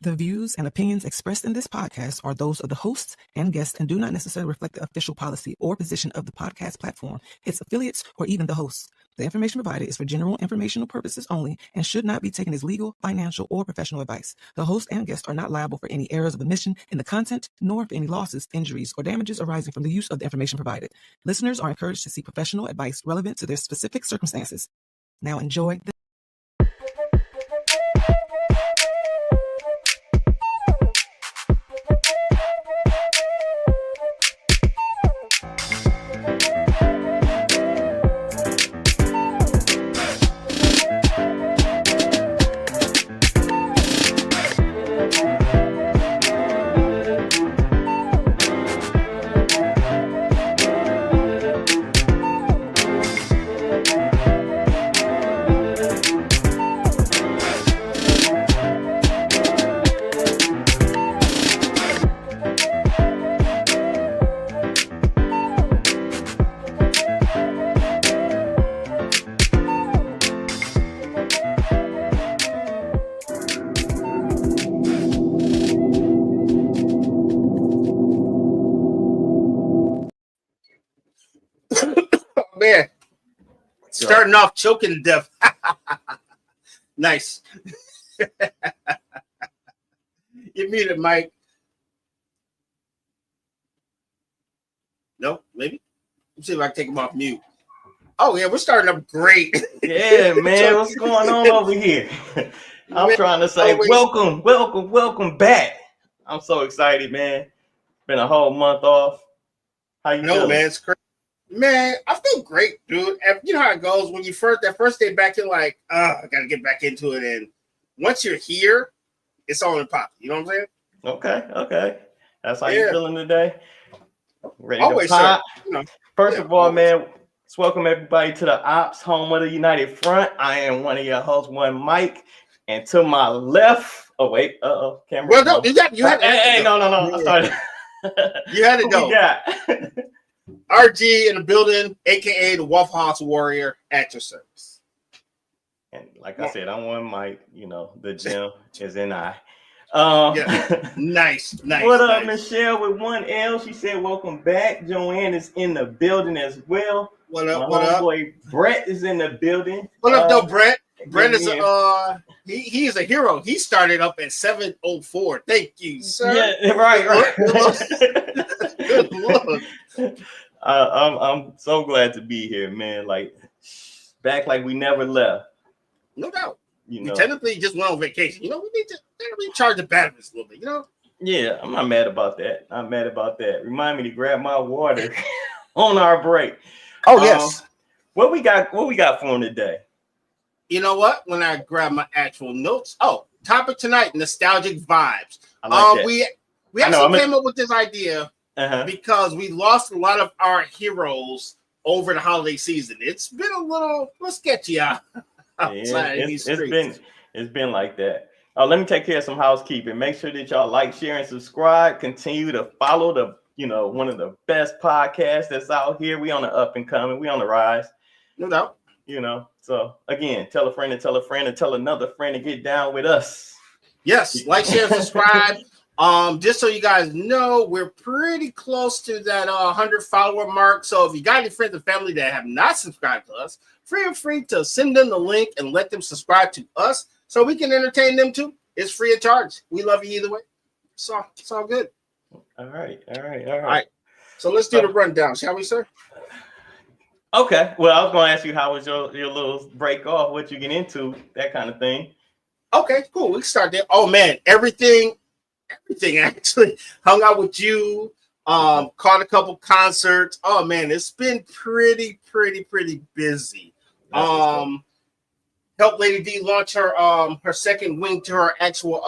The views and opinions expressed in this podcast are those of the hosts and guests and do not necessarily reflect the official policy or position of the podcast platform, its affiliates, or even the hosts. The information provided is for general informational purposes only and should not be taken as legal, financial, or professional advice. The host and guests are not liable for any errors of omission in the content, nor for any losses, injuries, or damages arising from the use of the information provided. Listeners are encouraged to seek professional advice relevant to their specific circumstances. Now enjoy the man, starting off choking to death. Nice. You muted, Mike. No, maybe. Let's see if I can take him off mute. Oh yeah, we're starting up great. Yeah, man, what's going on over here? I'm trying to say welcome back. I'm so excited, man. Been a whole month off. How you feeling? Man, it's crazy. Man, I feel great, dude. And you know how it goes when you that first day back, you're like, I gotta get back into it. And once you're here, it's all in pop. You know what I'm saying? Okay. That's how you feeling today? Ready always, to pop? Sir. You know, First of all, man, let's welcome everybody to the Ops, home of the United Front. I am one of your hosts, one Mike, and to my left. Oh wait, camera. Well, no, you had. No. I started. You had it though. Yeah. RG in the building, aka the Waffle House Warrior, at your service. And like I said, I'm one Mike. You know, the gym is in I. Nice. What up, Michelle with one L? She said, "Welcome back." Joanne is in the building as well. What up? Boy, Brett is in the building. What up, though, Brett? Brett is he is a hero. He started up at 7:04. Thank you, sir. Yeah, right. Good luck. I'm so glad to be here, man. Like back, like we never left. No doubt. You know, we technically just went on vacation. You know, we need to recharge the batteries a little bit. You know. Yeah, I'm not mad about that. Remind me to grab my water on our break. Oh yes. What we got for him today? You know what? When I grab my actual notes. Oh, topic tonight: nostalgic vibes. I like that. We actually came up with this idea because we lost a lot of our heroes over the holiday season. It's been a little sketchy out. It's been like that. Let me take care of some housekeeping. Make sure that y'all like, share, and subscribe. Continue to follow one of the best podcasts that's out here. We on the up and coming. We on the rise. No doubt. So again, tell a friend and tell a friend and tell another friend to get down with us. Yes, like, share, subscribe. Just so you guys know, we're pretty close to that 100 follower mark. So if you got any friends and family that have not subscribed to us, feel free to send them the link and let them subscribe to us so we can entertain them too. It's free of charge. We love you either way. So it's all good. All right. So let's do the rundown, shall we, sir? Okay. Well, I was going to ask you how was your little break off, what you get into, that kind of thing. Okay, cool. We can start there. Oh man, everything actually. Hung out with you. Caught a couple concerts. Oh man, it's been pretty busy. Helped Lady D launch her second wing to her actual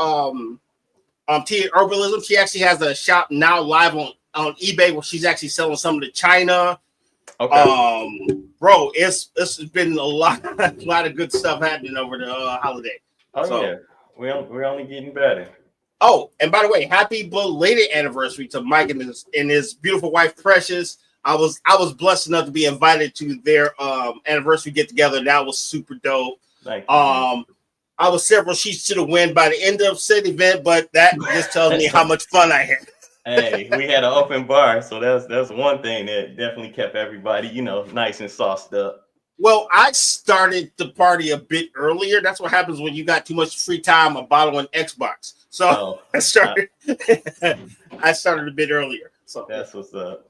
tea and herbalism. She actually has a shop now live on eBay where she's actually selling some of the China. Okay. Bro, it's been a lot of good stuff happening over the holiday. Yeah, we're only getting better. Oh, and by the way, happy belated anniversary to Mike and his beautiful wife Precious. I was blessed enough to be invited to their anniversary get together. That was super dope. Thank you. I was several sheets to the wind by the end of said event, but that just tells me how much fun I had. Hey, we had an open bar, so that's one thing that definitely kept everybody, nice and sauced up. Well, I started the party a bit earlier. That's what happens when you got too much free time, a bottle on Xbox. So I started a bit earlier. So that's what's up.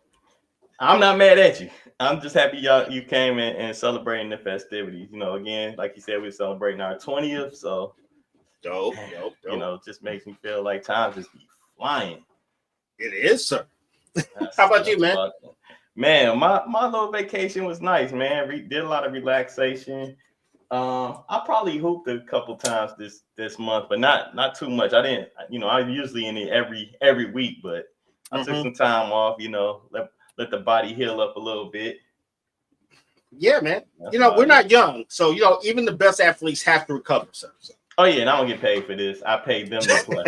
I'm not mad at you. I'm just happy you came in and celebrating the festivities. Again, like you said, we're celebrating our 20th. So dope. Just makes me feel like time just be flying. It is, sir. How about you, man? Man, my little vacation was nice, man. Did a lot of relaxation. I probably hooped a couple times this month, but not too much. I didn't, I'm usually in it every week, but I took some time off, let the body heal up a little bit. Yeah, man. We're not young, so even the best athletes have to recover. So. Oh yeah, and I don't get paid for this. I paid them to play.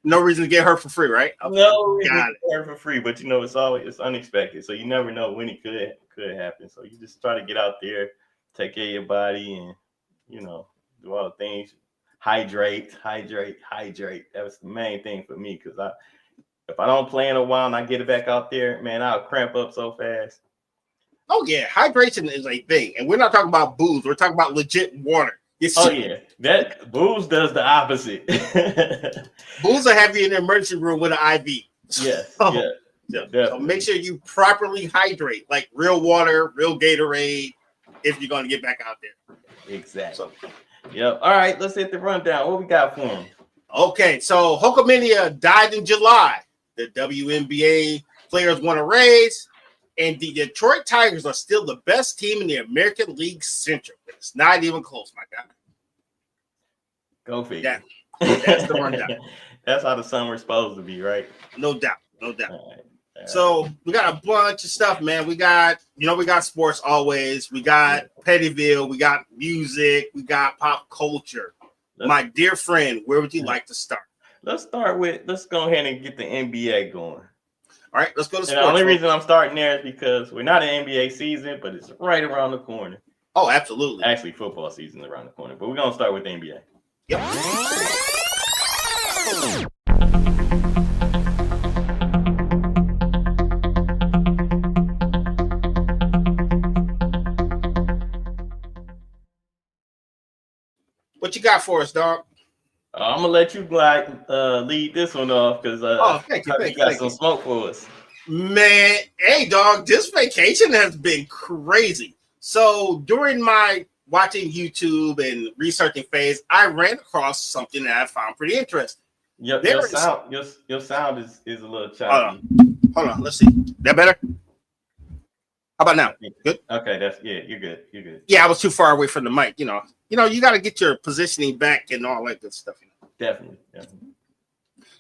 No reason to get hurt for free, right? No reason to get hurt for free, but it's unexpected, so you never know when it could happen. So you just try to get out there, take care of your body, and do all the things. Hydrate. That was the main thing for me, because if I don't play in a while and I get it back out there, man, I'll cramp up so fast. Oh yeah, hydration is a thing, and we're not talking about booze. We're talking about legit water. Oh yeah, that booze does the opposite. Booze will have you in the emergency room with an IV. Yes, So make sure you properly hydrate, like real water, real Gatorade, if you're going to get back out there. Exactly. Yep. All right, let's hit the rundown. What we got for them? Okay, so Hulk Hogan died in July. The WNBA players won a raise. And the Detroit Tigers are still the best team in the American League Central. It's not even close, my guy. Go figure. That's the rundown. That's how the summer's supposed to be, right? No doubt. All right. So we got a bunch of stuff, man. We got sports always. We got Pettyville. We got music. We got pop culture. My dear friend, where would you like to start? Let's go ahead and get the NBA going. All right, let's go to sports. And the only reason I'm starting there is because we're not in NBA season, but it's right around the corner. Oh, absolutely. Actually, football season is around the corner, but we're going to start with the NBA. Yep. What you got for us, dog? I'm gonna let you lead this one off because thank you. You got some smoke for us. Man, hey dog, this vacation has been crazy. So during my watching YouTube and researching phase, I ran across something that I found pretty interesting. Your sound is a little choppy. Hold on, let's see. That better? How about now? Good. Okay, you're good. Yeah, I was too far away from the mic. You got to get your positioning back and all that good stuff. Definitely.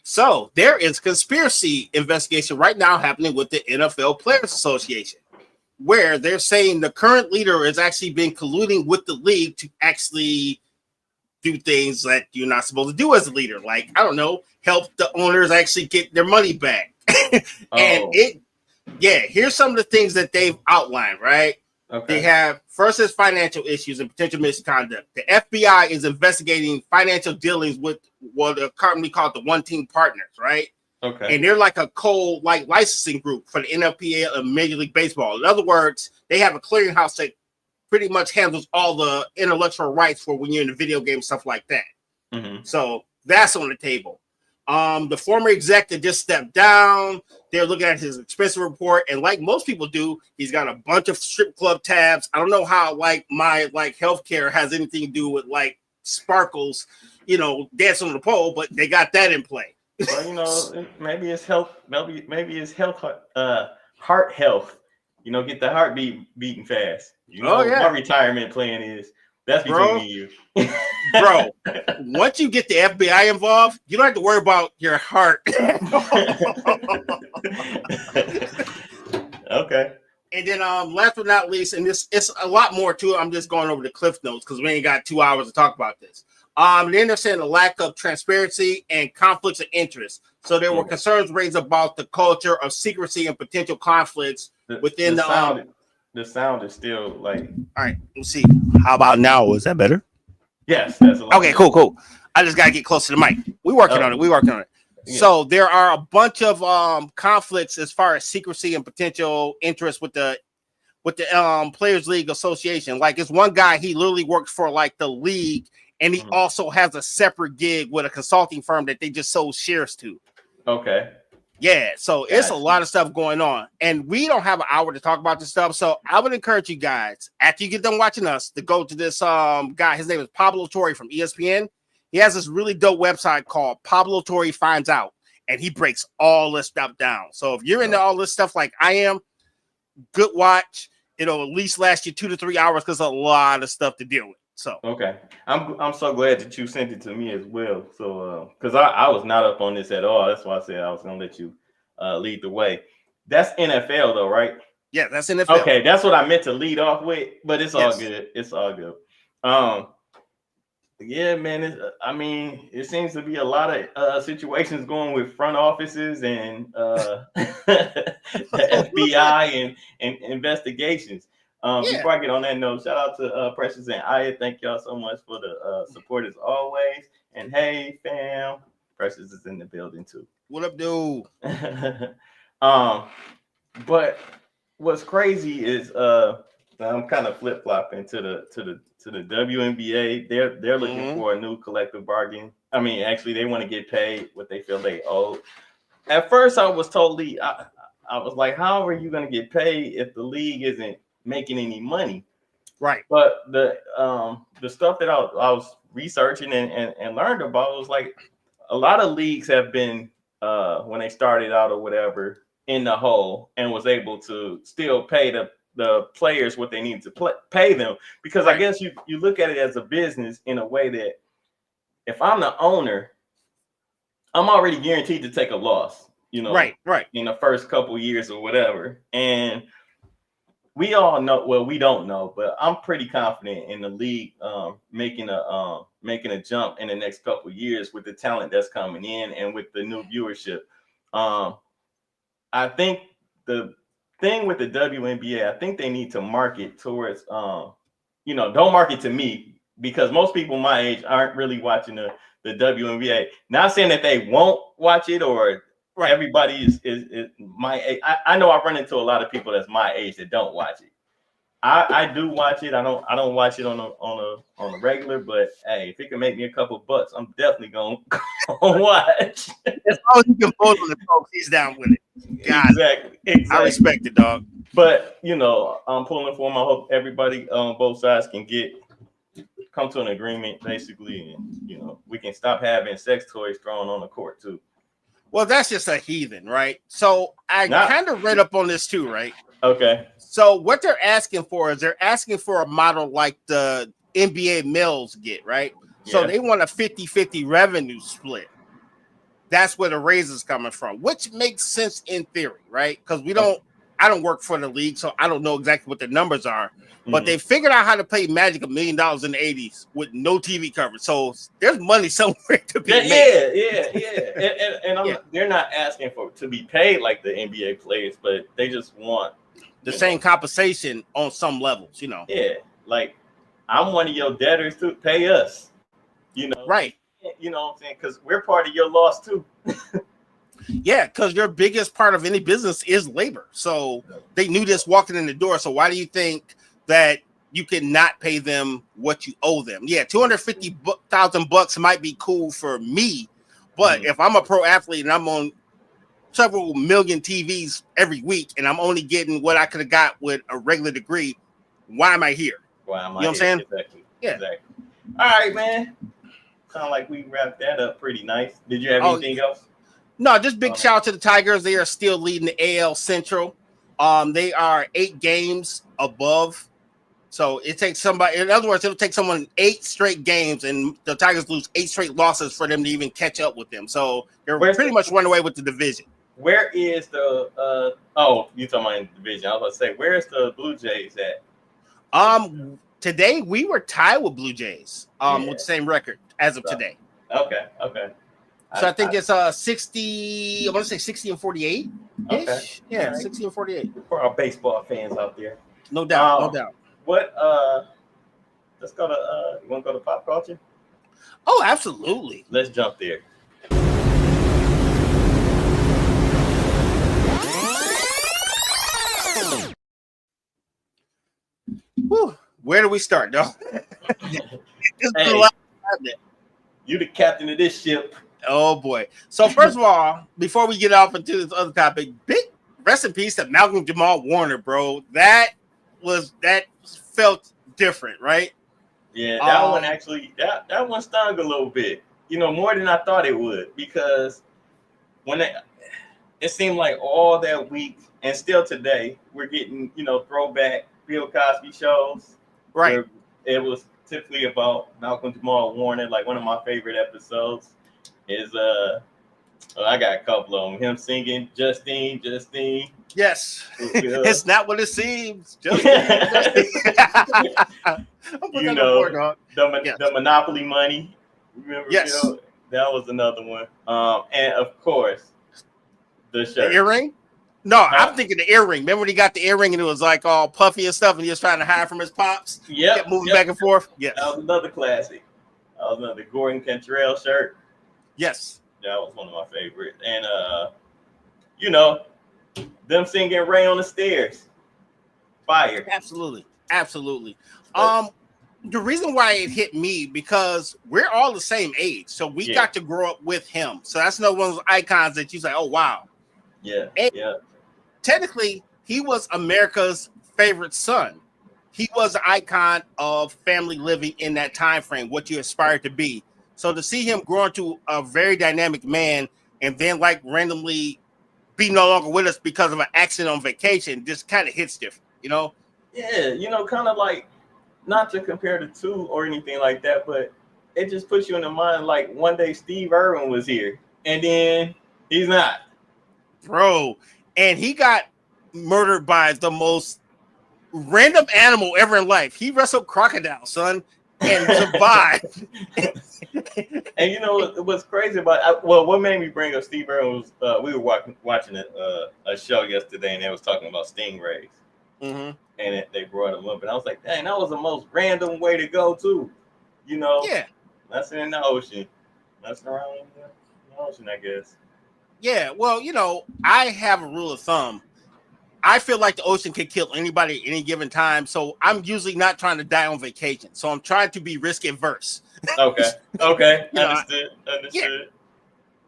So there is conspiracy investigation right now happening with the NFL Players Association, where they're saying the current leader has actually been colluding with the league to actually do things that you're not supposed to do as a leader. Like, I don't know, help the owners actually get their money back. Here's some of the things that they've outlined, right? Okay. They have, first is financial issues and potential misconduct. The FBI is investigating financial dealings with what a company called the One Team Partners, right? Okay. And they're like a licensing group for the NFPA and Major League Baseball. In other words, they have a clearinghouse that pretty much handles all the intellectual rights for when you're in the video game, stuff like that. Mm-hmm. So that's on the table. The former exec that just stepped down, they're looking at his expense report, and like most people do, he's got a bunch of strip club tabs. I don't know how my healthcare has anything to do with sparkles, dancing on the pole, but they got that in play. Well, maybe it's health. Maybe it's health. Heart health. Get the heartbeat beating fast. What my retirement plan is. That's between me and you. Bro, once you get the FBI involved, you don't have to worry about your heart. Okay. And then last but not least, and it's a lot more to it. I'm just going over the Clipse notes because we ain't got 2 hours to talk about this. Then they're saying the lack of transparency and conflicts of interest. So there were concerns raised about the culture of secrecy and potential conflicts within the the sound is still like. All right, let's see. How about now? Is that better? Yes, that's a lot. Okay, cool. I just gotta get close to the mic. We working on it. Yeah. So there are a bunch of conflicts as far as secrecy and potential interest with the Players League Association. Like, it's one guy, he literally works for like the league, and he also has a separate gig with a consulting firm that they just sold shares to. Okay. Yeah, so it's a lot of stuff going on, and we don't have an hour to talk about this stuff. So I would encourage you guys, after you get done watching us, to go to this guy. His name is Pablo Torre from ESPN. He has this really dope website called Pablo Torre Finds Out, and he breaks all this stuff down. So if you're into all this stuff like I am, good watch. It'll at least last you 2 to 3 hours because a lot of stuff to deal with. So okay, I'm so glad that you sent it to me as well. So because I was not up on this at all. That's why I said I was gonna let you lead the way. That's NFL though, right? Yeah, that's NFL. Okay, that's what I meant to lead off with, but it's all good. It's all good. Yeah, man. I mean, it seems to be a lot of situations going with front offices and the FBI and investigations. Before I get on that note, shout out to Precious and Aya. Thank y'all so much for the support as always. And hey, fam, Precious is in the building too. What up, dude? But what's crazy is I'm kind of flip flopping to the WNBA. They're looking for a new collective bargain. I mean, actually, they want to get paid what they feel they owe. At first, I was totally, I was like, how are you going to get paid if the league isn't making any money? Right. But the stuff that I was researching and learned about was like a lot of leagues have been when they started out or whatever in the hole and was able to still pay the players what they need to pay them, because I guess you look at it as a business in a way that if I'm the owner, I'm already guaranteed to take a loss, right in the first couple years or whatever. And we all know, well, we don't know, but I'm pretty confident in the league making a jump in the next couple years with the talent that's coming in and with the new viewership. I think the thing with the WNBA, I think they need to market towards, don't market to me, because most people my age aren't really watching the WNBA. Not saying that they won't watch it or everybody is my age. I know I run into a lot of people that's my age that don't watch it. I do watch it. I don't watch it on a regular, but hey, if it can make me a couple bucks, I'm definitely gonna watch. As long as you can vote on the folks, he's down with it. Exactly. I respect it, dog. But I'm pulling for him. I hope everybody on both sides can come to an agreement, basically, and we can stop having sex toys thrown on the court too. Well, that's just a heathen, right? So I kind of read up on this too, right? Okay. So what they're asking for is they're asking for a model like the NBA males get, right? Yeah. So they want a 50-50 revenue split. That's where the raise is coming from, which makes sense in theory, right? Because I don't work for the league, so I don't know exactly what the numbers are. But they figured out how to pay Magic $1 million in the 80s with no TV coverage. So there's money somewhere to be made. Yeah. And they're not asking to be paid like the NBA players, but they just want the same compensation on some levels, Yeah, like I'm one of your debtors to pay us, Right. You know what I'm saying? Because we're part of your loss too. Yeah, because your biggest part of any business is labor. So they knew this walking in the door. So why do you think that you cannot pay them what you owe them? Yeah, $250,000 might be cool for me, but if I'm a pro athlete and I'm on several million TVs every week and I'm only getting what I could have got with a regular degree, why am I here? Why am I You know what I'm saying? Exactly. Yeah. Exactly. All right, man. Sound like we wrapped that up pretty nice. Did you have anything else? No, just big shout out to the Tigers. They are still leading the AL Central. They are 8 games above. So it takes somebody, in other words, it'll take someone 8 straight games and the Tigers lose 8 straight losses for them to even catch up with them. So they're pretty much run away with the division. Where is the you talking about in the division? I was about to say, where is the Blue Jays at? Today we were tied with Blue Jays with the same record as of today. Okay. So I think it's 60. I want to say 60 and 48. Okay. Yeah, 60 and 48. For our baseball fans out there. No doubt, no doubt. What? Let's go to. You want to go to pop culture? Oh, absolutely. Let's jump there. Whew. Where do we start, though? Hey, you the captain of this ship. Oh boy. So first of all, before we get off into this other topic, big rest in peace to Malcolm Jamal Warner, bro. That felt different, right? Yeah, that one actually that one stung a little bit. You know, more than I thought it would, because when it seemed like all that week and still today we're getting, you know, throwback Bill Cosby shows. Right. It was typically about Malcolm Jamal Warner. Like, one of my favorite episodes is I got a couple of them. Him singing Justine. Yes. It's not what it seems. Justine. You know, the Monopoly money. Remember? Yes. You know, that was another one. And of course, the shirt. The earring? No, I'm thinking the earring. Remember when he got the earring and it was like all puffy and stuff and he was trying to hide from his pops? Yeah. Kept moving back and forth. Yes. That was another classic. That was another Gordon Cantrell shirt. Yes. That was one of my favorites. And you know, them singing Ray on the Stairs. Fire. Absolutely. The reason why it hit me, because we're all the same age. So we got to grow up with him. So that's one of those icons that you say, oh wow. Yeah. And yeah. Technically, he was America's favorite son. He was an icon of family living in that time frame, what you aspire to be. So to see him grow into a very dynamic man and then like randomly be no longer with us because of an accident on vacation just kind of hits different, you know? Yeah, you know, kind of like, not to compare the two or anything like that, but it just puts you in the mind like one day Steve Irwin was here and then he's not. Bro, and he got murdered by the most random animal ever in life. He wrestled crocodile, son, and survived. And you know what's crazy about what made me bring up Steve Irwin was we were watching a show yesterday and they was talking about stingrays. Mm-hmm. And they brought him up, and I was like, dang, that was the most random way to go too. You know? Yeah. That's in the ocean. That's around the ocean, I guess. Yeah, well, you know, I have a rule of thumb. I feel like the ocean can kill anybody at any given time, so I'm usually not trying to die on vacation. So I'm trying to be risk adverse. Okay. Understood. Yeah.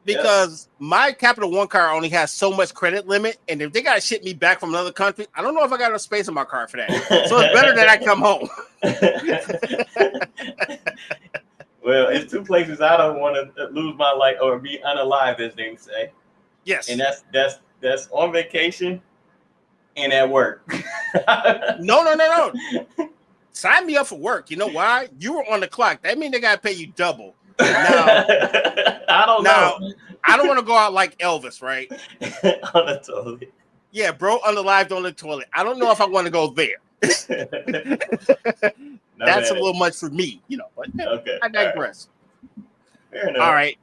Because my Capital One car only has so much credit limit, and if they got to ship me back from another country, I don't know if I got enough space in my car for that. So it's better that I come home. Well, it's two places I don't want to lose my life or be unalive, as they say. Yes. And that's on vacation and at work. No. Sign me up for work. You know why? You were on the clock. That means they got to pay you double. Now, I don't know. I don't want to go out like Elvis, right? On the toilet. Yeah, bro, unalived on the toilet. I don't know if I want to go there. That's a little much for me, you know. But okay, I digress. Fair enough. All right.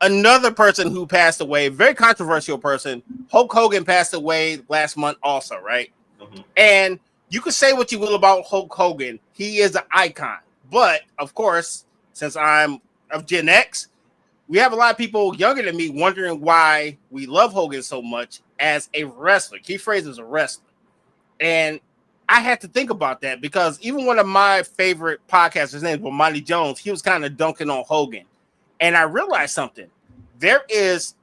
Another person who passed away, very controversial person, Hulk Hogan passed away last month also, right? Mm-hmm. And you could say what you will about Hulk Hogan. He is an icon. But, of course, since I'm of Gen X, we have a lot of people younger than me wondering why we love Hogan so much as a wrestler. Keith Fraser's a wrestler. And I had to think about that because even one of my favorite podcasters, his name was Monty Jones, he was kind of dunking on Hogan. And I realized something. There is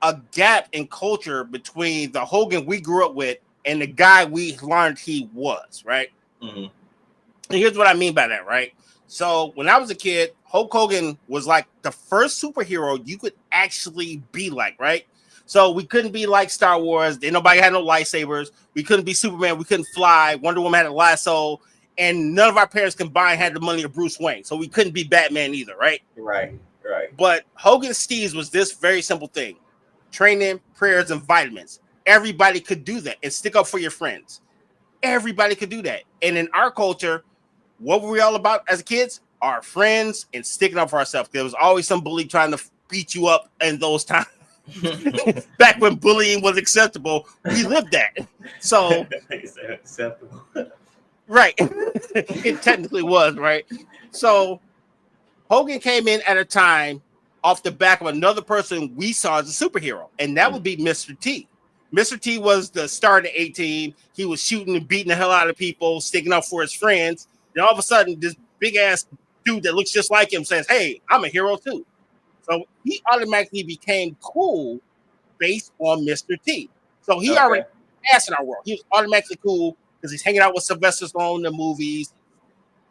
a gap in culture between the Hogan we grew up with and the guy we learned he was, right? Mm-hmm. And here's what I mean by that, right? So when I was a kid, Hulk Hogan was like the first superhero you could actually be like, right? So we couldn't be like Star Wars. Nobody had no lightsabers. We couldn't be Superman. We couldn't fly. Wonder Woman had a lasso. And none of our parents combined had the money of Bruce Wayne. So we couldn't be Batman either, right? Right. But Hogan's steez was this very simple thing. Training, prayers, and vitamins. Everybody could do that and stick up for your friends. Everybody could do that. And in our culture, what were we all about as kids? Our friends and sticking up for ourselves. There was always some bully trying to beat you up in those times. Back when bullying was acceptable, we lived that. So Right. It technically was, right? So Hogan came in at a time off the back of another person we saw as a superhero, and that would be Mr. T. Mr. T was the star of the A-Team. He was shooting and beating the hell out of people, sticking up for his friends. Then all of a sudden, this big-ass dude that looks just like him says, hey, I'm a hero too. So he automatically became cool based on Mr. T. So he already passed in our world. He was automatically cool because he's hanging out with Sylvester Stallone in the movies,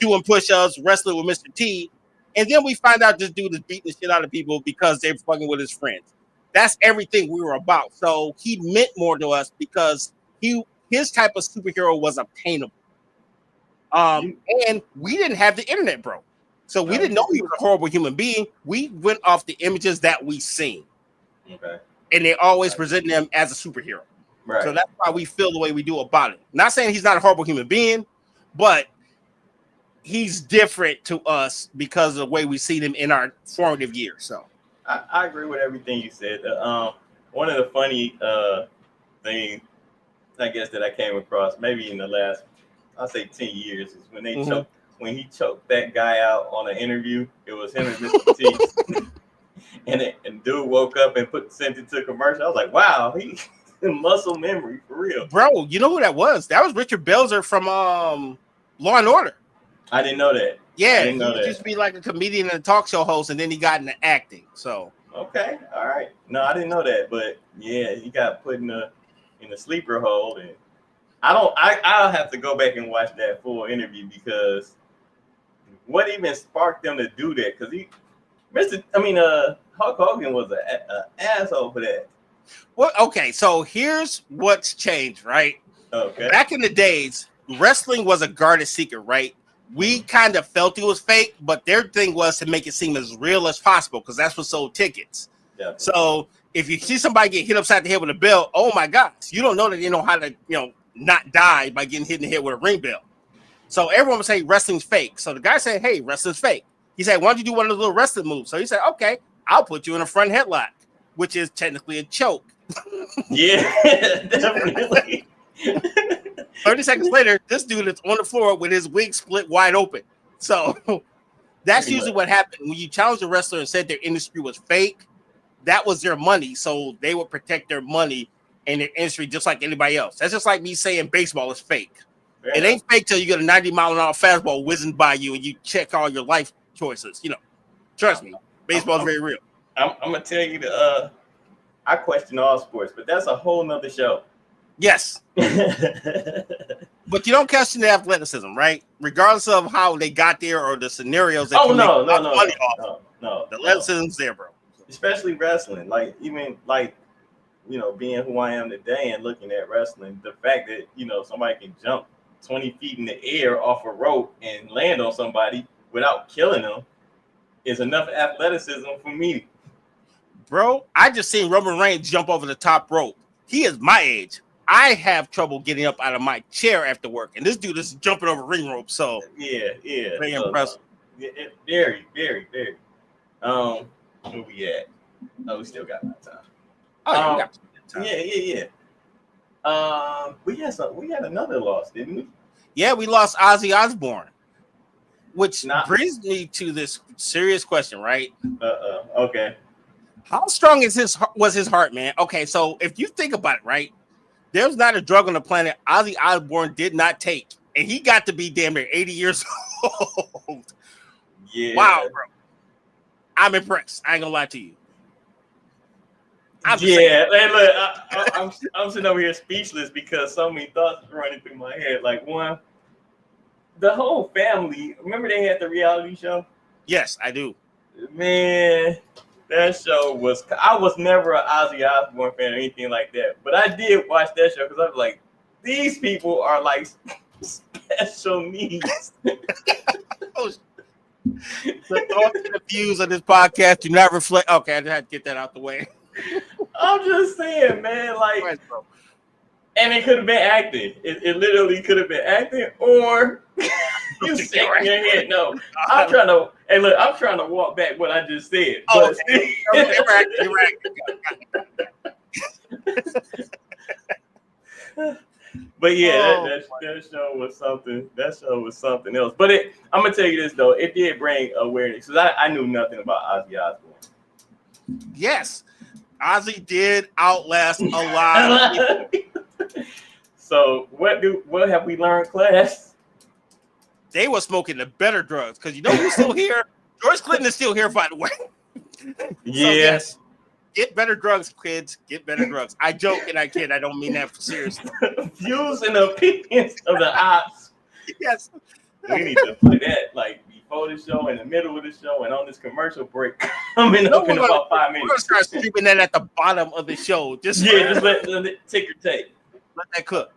doing push-ups, wrestling with Mr. T. And then we find out this dude is beating the shit out of people because they're fucking with his friends. That's everything we were about. So he meant more to us because his type of superhero was obtainable. And we didn't have the internet, bro. So we didn't know he was a horrible human being. We went off the images that we seen. Okay. And they always present him as a superhero. Right. So that's why we feel the way we do about it. Not saying he's not a horrible human being, but he's different to us because of the way we see him in our formative years. So I agree with everything you said. One of the funny things, I guess, that I came across maybe in the last, I'll say 10 years, is when they when he choked that guy out on an interview. It was him and Mr. T. and dude woke up and sent it to a commercial. I was like, wow, he muscle memory for real. Bro, you know who that was? That was Richard Belzer from Law and Order. I didn't know that. Yeah, he used to be like a comedian and a talk show host, and then he got into acting. So okay, all right. No, I didn't know that, but yeah, he got put in the sleeper hole, and I'll have to go back and watch that full interview because what even sparked them to do that? Because Hulk Hogan was an asshole for that. Well, okay, so here's what's changed, right? Okay. Back in the days, wrestling was a guarded secret, right? We kind of felt it was fake, but their thing was to make it seem as real as possible because that's what sold tickets. Yeah. So if you see somebody get hit upside the head with a bell, oh my gosh, you don't know that they know how to, not die by getting hit in the head with a ring bell. So everyone would say wrestling's fake. So the guy said, hey, wrestling's fake. He said, why don't you do one of those little wrestling moves? So he said, okay, I'll put you in a front headlock, which is technically a choke. Yeah, definitely. 30 seconds later, this dude is on the floor with his wig split wide open. So that's usually what happened. When you challenge a wrestler and said their industry was fake, that was their money. So they would protect their money and their industry just like anybody else. That's just like me saying baseball is fake. Yeah. It ain't fake till you get a 90-mile-an-hour fastball whizzing by you and you check all your life choices. Trust me, baseball is very real. I'm going to tell you I question all sports, but that's a whole nother show. Yes. But you don't question the athleticism, right? Regardless of how they got there or the scenarios that no. The athleticism's there, bro. Especially wrestling. Like, even like, being who I am today and looking at wrestling, the fact that, somebody can jump 20 feet in the air off a rope and land on somebody without killing them is enough athleticism for me. Bro, I just seen Roman Reigns jump over the top rope. He is my age. I have trouble getting up out of my chair after work, and this dude is jumping over ring rope. So yeah, very impressive. Very, very, very. Where we at? Oh, we still got my time. Oh, we got time. Yeah. We had another loss, didn't we? Yeah, we lost Ozzy Osbourne, which brings me to this serious question, right? Okay. How strong was his heart, man? Okay, so if you think about it, right? There's not a drug on the planet Ozzy Osbourne did not take, and he got to be damn near 80 years old. Yeah. Wow, bro. I'm impressed. I ain't gonna lie to you. And look, I'm sitting over here speechless because so many thoughts are running through my head. Like, one, the whole family. Remember they had the reality show? Yes, I do. Man. That show was, I was never an Ozzy Osbourne fan or anything like that. But I did watch that show because I was like, these people are like special needs. The thoughts and the views of this podcast do not reflect. Okay, I just had to get that out the way. I'm just saying, man, like, and it could have been acting. It literally could have been acting, or you shaking your head. No, I'm trying to walk back what I just said. Oh, okay. You're right. But yeah, that show was something. That show was something else. But I'm gonna tell you this though, it did bring awareness because I knew nothing about Ozzy Osbourne. Yes, Ozzy did outlast a lot of people. So what have we learned, class? They were smoking the better drugs because you know who's still here. George Clinton is still here, by the way. Yeah. So, yes. Get better drugs, kids. Get better drugs. I joke and I kid. I don't mean that for seriously. Views and opinions of the ops. Yes. We need to put that like before the show, in the middle of the show, and on this commercial break. Coming up in about 5 minutes. We're gonna start streaming that at the bottom of the show. Just let ticker tape. Let that cook.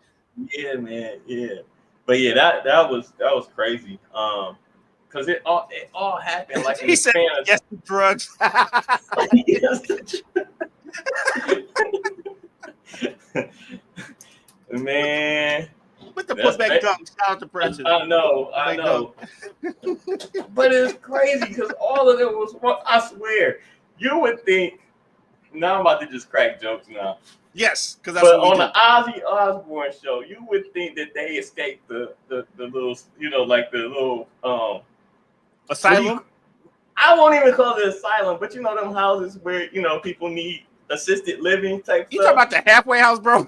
Yeah, man. Yeah. But yeah, that was crazy. Because it all happened like he said, yes, the drugs. Man, Put the putback dunk. Shout out to President. I know. But it's crazy because all of it was. I swear, you would think. Now I'm about to just crack jokes now. Yes, because that's what on the Ozzy Osbourne show, you would think that they escaped the little, like the little asylum. I won't even call it asylum, but them houses where people need assisted living type. You talking about the halfway house, bro?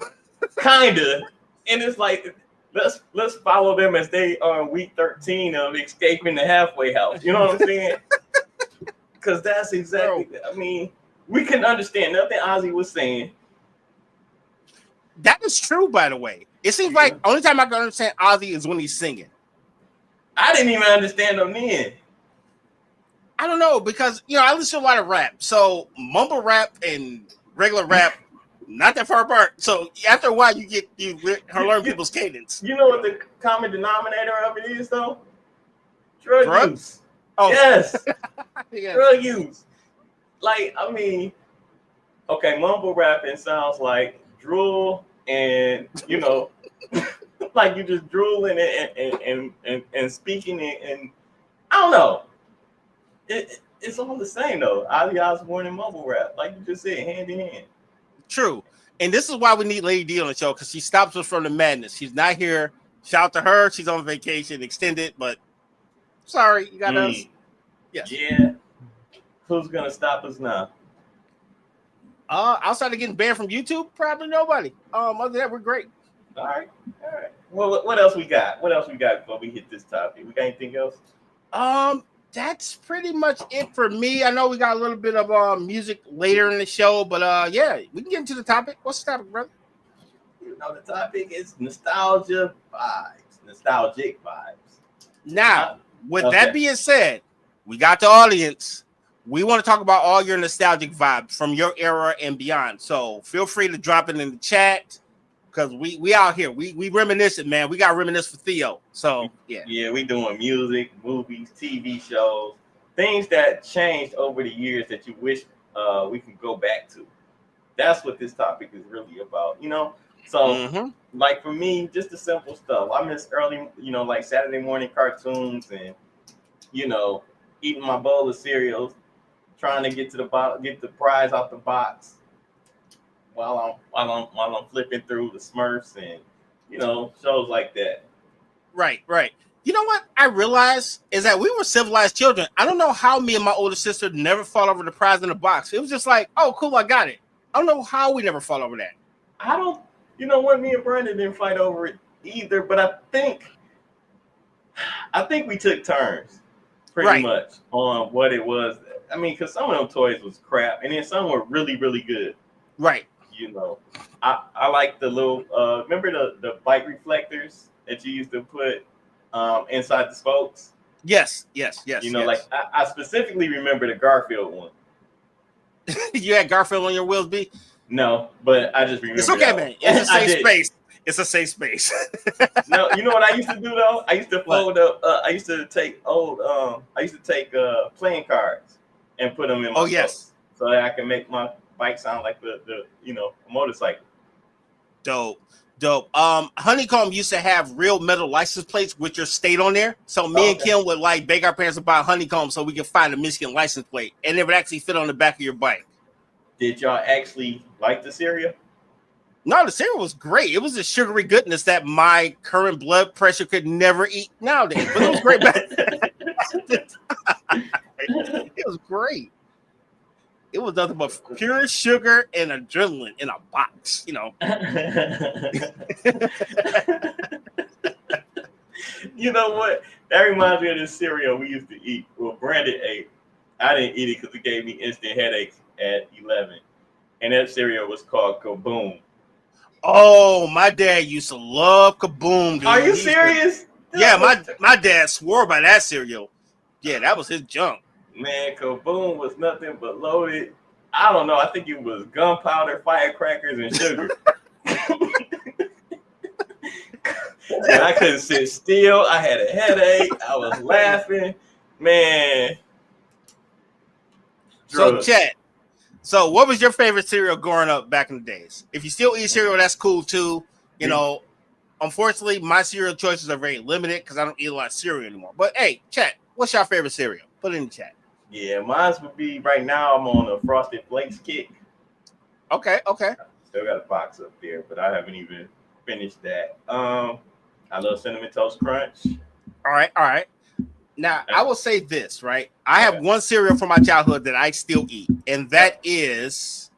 Kinda, and it's like let's follow them as they are on week 13 of escaping the halfway house. You know what I'm saying? Because that's exactly. Bro. I mean, we couldn't understand nothing Ozzy was saying. That is true, by the way. It seems like only time I can understand Ozzy is when he's singing. I didn't even understand him then. I don't know because I listen to a lot of rap. So mumble rap and regular rap, not that far apart. So after a while, you learn people's cadence. You know what the common denominator of it is, though? Drug use. Oh yes, drug use. Like I mean, okay, mumble rapping sounds like drool and like you just drooling and speaking it, and I don't know. It's all the same though. Ozzy Osbourne and mumble rap, like you just said, hand in hand. True, and this is why we need Lady D on the show because she stops us from the madness. She's not here. Shout out to her. She's on vacation, extended, but sorry, you got us. Yes. Yeah. Who's gonna stop us now? Outside of getting banned from YouTube, probably nobody. Other than that, we're great. All right. Well, what else we got? What else we got before we hit this topic? We got anything else? That's pretty much it for me. I know we got a little bit of music later in the show, but yeah, we can get into the topic. What's the topic, brother? The topic is nostalgic vibes. Now, with that being said, we got the audience. We want to talk about all your nostalgic vibes from your era and beyond. So feel free to drop it in the chat because we out here. We reminiscing, man. We got reminisce for Theo. So yeah, we doing music, movies, TV shows, things that changed over the years that you wish we could go back to. That's what this topic is really about, So like for me, just the simple stuff. I miss early, like Saturday morning cartoons and eating my bowl of cereals, trying to get to the prize out the box while I'm flipping through the Smurfs and shows like that. Right. You know what I realized is that we were civilized children. I don't know how me and my older sister never fought over the prize in the box. It was just like, oh, cool, I got it. I don't know how we never fought over that. I don't. You know what? Me and Brandon didn't fight over it either, but I think we took turns pretty much on what it was. I mean, because some of them toys was crap, and then some were really, really good. Right. I like the little. Remember the bike reflectors that you used to put inside the spokes? Yes. Like I specifically remember the Garfield one. You had Garfield on your wheels, B? No, but I just remember. It's okay, man. It's a safe space. It's a safe space. No, you know what I used to do though? I used to fold up. I used to take playing cards and put them in my spokes so that I can make my bike sound like the motorcycle. Dope. Honeycomb used to have real metal license plates with your state on there. So me and Kim would beg our parents to buy Honeycomb so we could find a Michigan license plate, and it would actually fit on the back of your bike. Did y'all actually like the cereal? No, the cereal was great. It was a sugary goodness that my current blood pressure could never eat nowadays. But it was great back then. It was great. It was nothing but pure sugar and adrenaline in a box, You know what? That reminds me of this cereal we used to eat. Well, Brandon ate. I didn't eat it because it gave me instant headaches at 11. And that cereal was called Kaboom. Oh, my dad used to love Kaboom, dude. Are you serious? Yeah, my dad swore by that cereal. Yeah, that was his junk. Man, Kaboom was nothing but loaded. I don't know. I think it was gunpowder, firecrackers, and sugar. And I couldn't sit still. I had a headache. I was laughing. Man. So, Chet, so what was your favorite cereal growing up back in the days? If you still eat cereal, that's cool too. Unfortunately, my cereal choices are very limited because I don't eat a lot of cereal anymore. But hey, Chet, what's your favorite cereal? Put it in the chat. Yeah, mine would be right now. I'm on a Frosted Flakes kick. Okay. Still got a box up there, but I haven't even finished that. I love Cinnamon Toast Crunch. All right. Now, I will say this, right? I have one cereal from my childhood that I still eat, and that is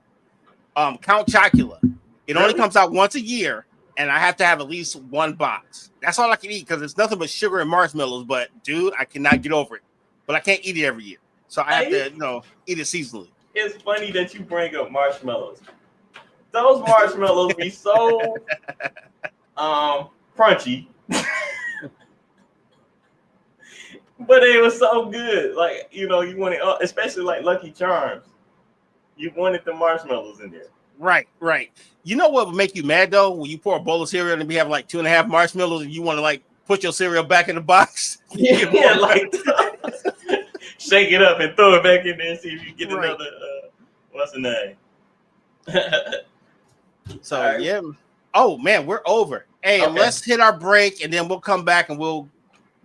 Count Chocula. It only comes out once a year, and I have to have at least one box. That's all I can eat because it's nothing but sugar and marshmallows. But, dude, I cannot get over it. But I can't eat it every year. So I have to, eat it seasonally. It's funny that you bring up marshmallows. Those marshmallows be so crunchy. But they were so good. Like, you wanted, especially like Lucky Charms. You wanted the marshmallows in there. Right. You know what would make you mad, though? When you pour a bowl of cereal and you have like 2.5 marshmallows and you want to like put your cereal back in the box? Yeah, like shake it up and throw it back in there and see if you get another, what's the name? So, right. Yeah. Oh, man, we're over. Hey, okay. Let's hit our break and then we'll come back and we'll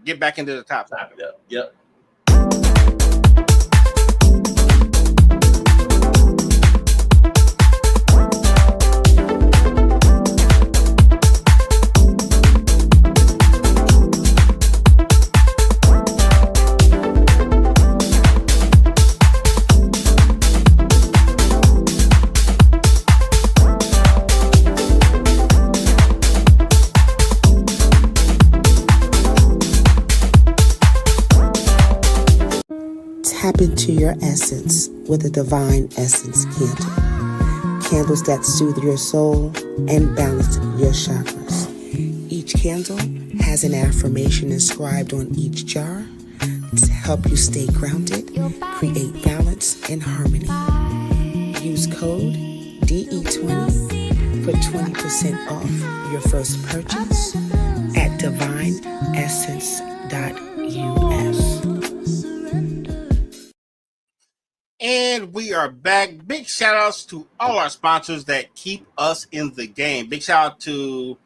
get back into the top topic. Yep. Tap into your essence with a Divine Essence candle. Candles that soothe your soul and balance your chakras. Each candle has an affirmation inscribed on each jar to help you stay grounded, create balance and harmony. Use code DE20 for 20% off your first purchase at divineessence.us. And we are back. Big shout outs to all our sponsors that keep us in the game. Big shout out to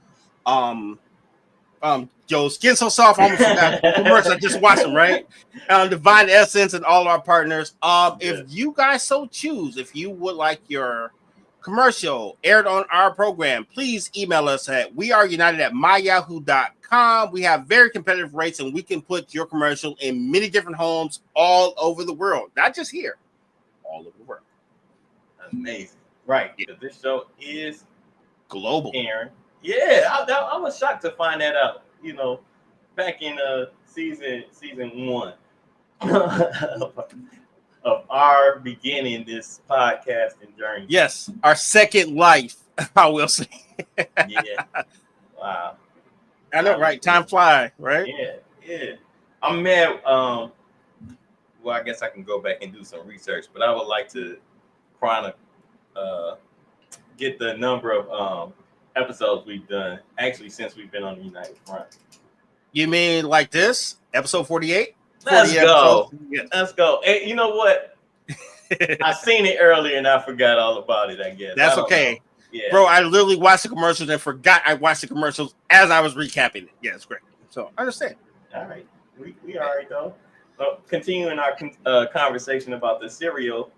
Joe Skin So Soft. I almost forgot the commercial. I just watched them, right? Divine Essence and all our partners. If you guys so choose, if you would like your commercial aired on our program, please email us at weareunited@myyahoo.com. We have very competitive rates and we can put your commercial in many different homes all over the world, not just here. All over the world. Amazing. Right. Yeah. This show is global. Aaron. Yeah, I was shocked to find that out, back in season 1 of our beginning this podcasting journey. Yes, our second life, I will say. Yeah. Wow. I know, right? Time fly, right? Yeah. I'm mad. Well, I guess I can go back and do some research, but I would like to get the number of episodes we've done actually since we've been on the United Front. You mean like this? Episode 48? Let's go. Yes. Let's go. And you know what? I seen it earlier and I forgot all about it, I guess. That's okay. Yeah. Bro, I literally watched the commercials and forgot I watched the commercials as I was recapping it. Yeah, it's great. So I understand. All right. We all right, though. Continuing our conversation about the cereal,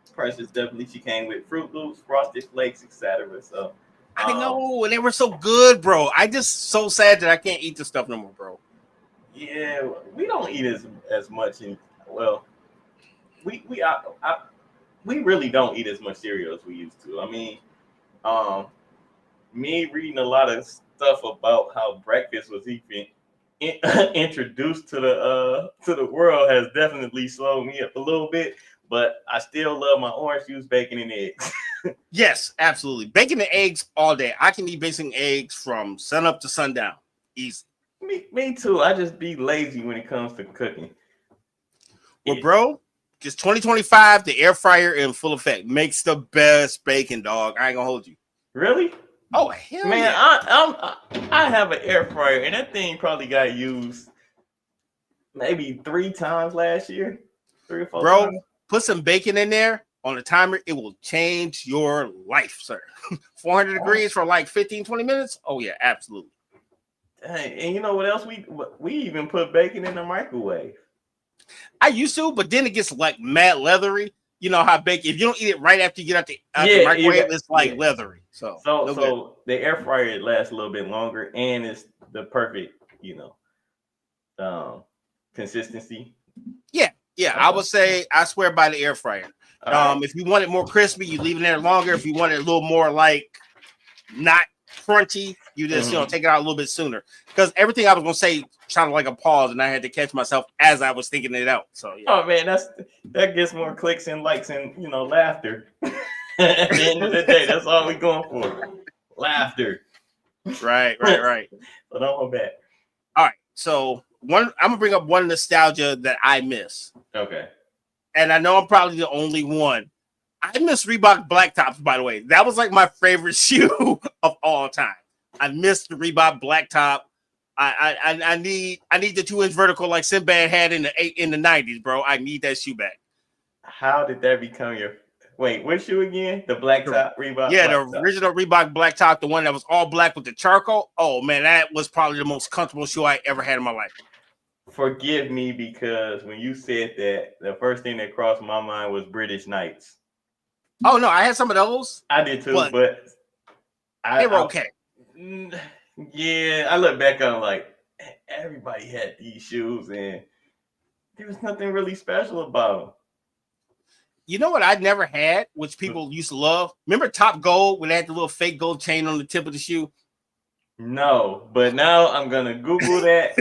Precious definitely she came with Fruit Loops, Frosted Flakes, etc. So I know, and they were so good, bro. I just so sad that I can't eat this stuff no more, bro. Yeah, we don't eat as much. We really don't eat as much cereal as we used to. I mean, me reading a lot of stuff about how breakfast was even introduced to the world has definitely slowed me up a little bit. But I still love my orange juice, bacon, and eggs. Yes, absolutely. Bacon and eggs all day. I can eat bacon and eggs from sun up to sundown. Easy. Me too. I just be lazy when it comes to cooking. Well, bro, just 2025, the air fryer in full effect makes the best bacon, dog. I ain't gonna hold you. Really? Oh, hell man, yeah. I have an air fryer, and that thing probably got used maybe 3 times last year. 3 or 4 bro, times. Put some bacon in there on a timer. It will change your life, sir. 400 degrees for like 15, 20 minutes. Oh, yeah, absolutely. Dang, and you know what else? We even put bacon in the microwave. I used to, but then it gets like mad leathery. You know how bacon, if you don't eat it right after you get out the microwave, it's like leathery. So the air fryer lasts a little bit longer, and it's the perfect, consistency. Yeah. Okay. I would say I swear by the air fryer. Right. If you want it more crispy, you leave it in there longer. If you want it a little more like not crunchy, you just take it out a little bit sooner. Because everything I was gonna say sounded like a pause, and I had to catch myself as I was thinking it out. So yeah. Oh man, that gets more clicks and likes and laughter. At the end of the day, that's all we going for. Laughter. Right. But I'm back. All right. So I'm gonna bring up one nostalgia that I miss. Okay. And I know I'm probably the only one. I miss Reebok Black Tops, by the way. That was like my favorite shoe of all time. I miss the Reebok Black Top. I need the 2-inch vertical like Sinbad had in the 90s, bro. I need that shoe back. How did that become your wait? What shoe again? The black top Reebok. Yeah, the original Reebok Black Top, the one that was all black with the charcoal. Oh man, that was probably the most comfortable shoe I ever had in my life. Forgive me because when you said that, the first thing that crossed my mind was British Knights. Oh no, I had some of those. I did too, but they were okay. Yeah, I look back on like everybody had these shoes, and there was nothing really special about them. You know what I never had, which people used to love? Remember Top Gold when they had the little fake gold chain on the tip of the shoe? No, but now I'm gonna Google that.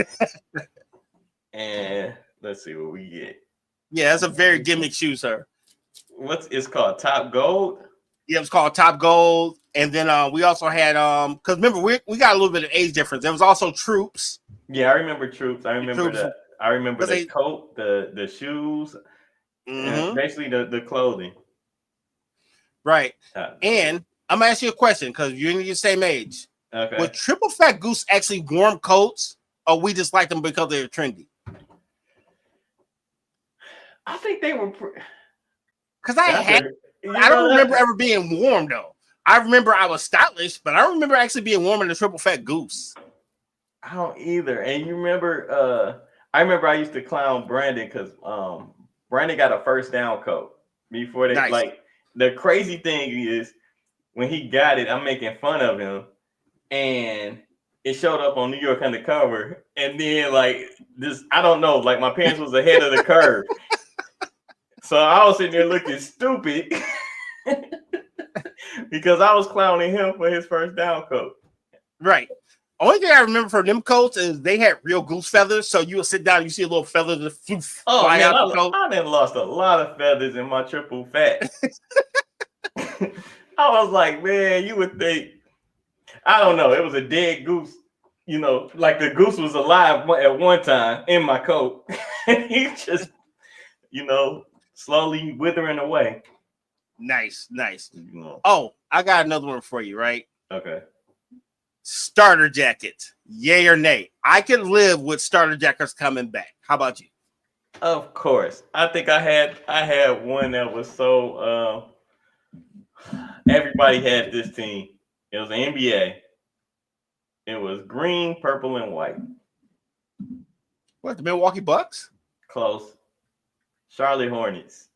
And let's see what we get. Yeah, that's a very gimmick shoe, sir. It's called? Top Gold? Yeah, it was called Top Gold. And then we also had because remember we got a little bit of age difference. There was also Troops. Yeah, I remember Troops. I remember that. I remember the coat, the shoes, and basically the clothing. Right. And I'm gonna ask you a question because you're in your same age. Okay. Were Triple Fat Goose actually warm coats, or we just liked them because they were trendy? I think they were. Because I don't remember ever being warm though. I remember I was stylish, but I don't remember actually being warm in the Triple Fat Goose. I don't either. And you remember? I remember I used to clown Brandon because Brandon got a first down coat before they like. The crazy thing is when he got it, I'm making fun of him, and it showed up on New York Undercover, and then like this, I don't know, like my pants was ahead of the curve. So I was sitting there looking stupid because I was clowning him for his first down coat. Right. Only thing I remember from them coats is they had real goose feathers. So you would sit down, you see a little feather just fly out the coat. I done lost a lot of feathers in my triple fat. I was like, man, you would think, I don't know, it was a dead goose. Like the goose was alive at one time in my coat. He just, slowly withering away. Nice. Oh, I got another one for you, right? Okay. Starter jackets, yay or nay? I could live with starter jackets coming back. How about you? Of course. I think I had one that was so everybody had this team. It was the NBA. It was green, purple, and white. What, the Milwaukee Bucks? Close. Charlotte Hornets.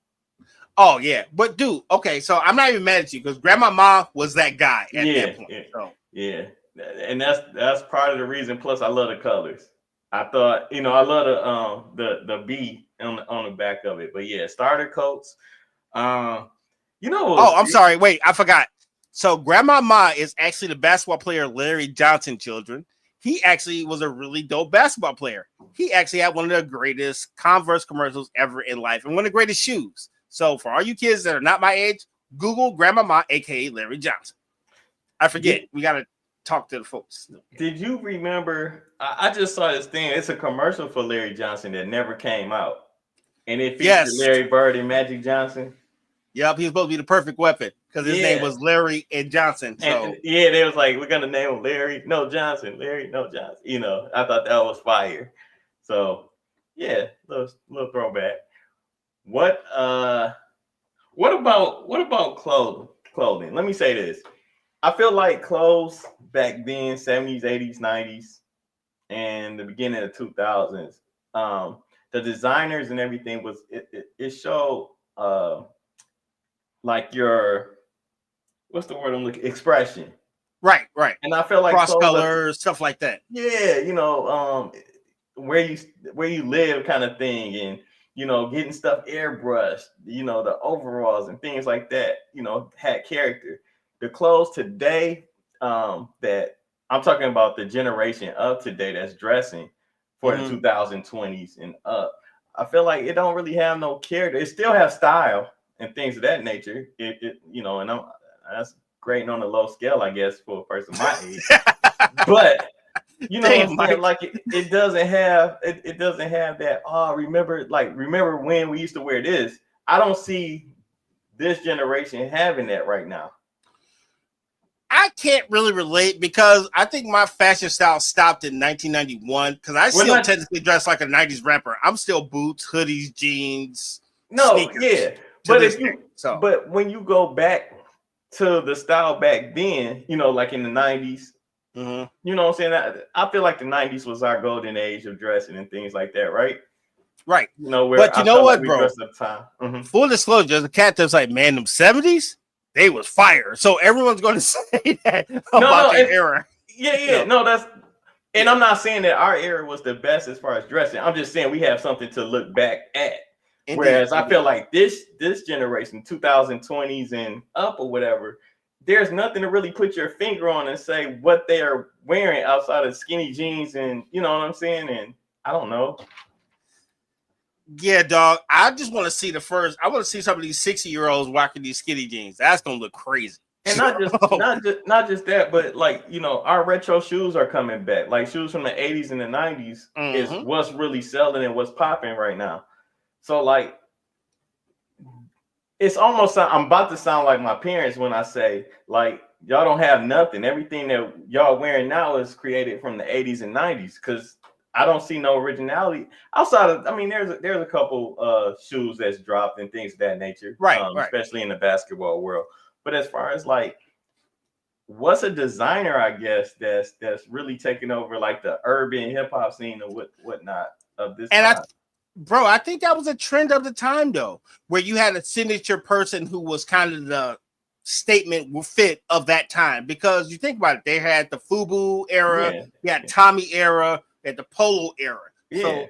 Oh yeah, but dude, okay, so I'm not even mad at you because Grandma Ma was that guy at that point. Yeah, and that's part of the reason. Plus, I love the colors. I thought, I love the B on the back of it. But yeah, starter coats. I'm sorry. Wait, I forgot. So Grandma Ma is actually the basketball player Larry Johnson. Children, he actually was a really dope basketball player. He actually had one of the greatest Converse commercials ever in life and one of the greatest shoes. So for all you kids that are not my age, Google Grandma Ma, aka Larry Johnson. I forget. We got to talk to the folks. Did you remember? I just saw this thing. It's a commercial for Larry Johnson that never came out, and it featured Larry Bird and Magic Johnson. Yep, he was supposed to be the perfect weapon because his name was Larry and Johnson. So they was like, we're gonna name him Larry, no Johnson, Larry, no Johnson. I thought that was fire. So yeah, little throwback. What about clothing? Let me say this. I feel like clothes back then, 70s, 80s, 90s, and the beginning of 2000s, the designers and everything it showed like your, what's the word I'm looking, expression. Right. And I feel like cross colors, stuff like that. Yeah, where you live kind of thing, and getting stuff airbrushed, the overalls and things like that, had character. The clothes today, that I'm talking about, the generation of today that's dressing for the 2020s and up, I feel like it don't really have no character. It still has style and things of that nature. And that's great on a low scale, I guess, for a person my age. But it doesn't have that. Oh, remember when we used to wear this? I don't see this generation having that right now. I can't really relate because I think my fashion style stopped in 1991 because I still technically dress like a 90s rapper. I'm still boots, hoodies, jeans. Sneakers, but when you go back to the style back then, like in the 90s, you know what I'm saying? I feel like the 90s was our golden age of dressing and things like that, right? Right. But you know what, bro? Time. Full disclosure, there's a cat that's like, man, them 70s, they was fire. So everyone's going to say that about their era. Yeah. No, that's, and I'm not saying that our era was the best as far as dressing. I'm just saying we have something to look back at. Whereas I feel like this generation, 2020s and up or whatever, there's nothing to really put your finger on and say what they are wearing outside of skinny jeans and, you know what I'm saying? And I don't know. Yeah, dog. I just want to see I want to see some of these 60-year-olds rocking these skinny jeans. That's gonna look crazy. And not just that, but like, our retro shoes are coming back. Like shoes from the 80s and the 90s is what's really selling and what's popping right now. So like, it's almost, I'm about to sound like my parents when I say, like, y'all don't have nothing. Everything that y'all wearing now is created from the 80s and 90s, because I don't see no originality outside of, there's a couple shoes that's dropped and things of that nature, right. Especially in the basketball world. But as far as like, what's a designer, I guess, that's really taking over like the urban hip hop scene and whatnot of this time? I think that was a trend of the time, though, where you had a signature person who was kind of the statement fit of that time. Because you think about it, they had the FUBU era, you had Tommy era, you had the Polo era. Yeah. So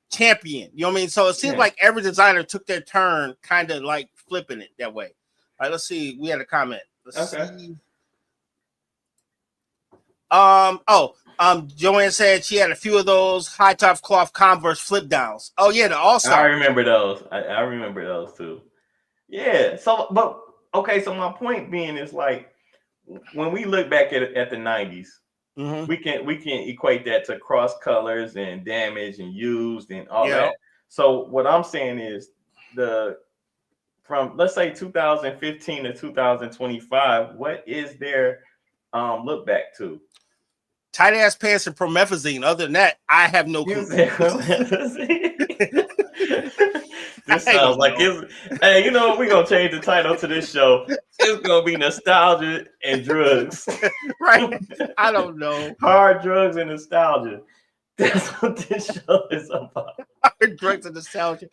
champion, you know what I mean? So it seems like every designer took their turn, kind of like flipping it that way. All right, let's see. We had a comment. Let's see. Joanne said she had a few of those high top cloth Converse flip downs. Oh yeah, the All-Star. I remember those. I remember those too. Yeah. So, but okay. So my point being is like, when we look back at the 90s, we can equate that to cross colors and damage and used and all that. So what I'm saying is from let's say 2015 to 2025, what is their look back to? Tight ass pants and promethazine. Other than that, I have no clue. This sounds like it's. Hey, we're gonna change the title to this show. It's gonna be nostalgia and drugs. Right? I don't know. Hard drugs and nostalgia. That's what this show is about. Hard drugs and nostalgia.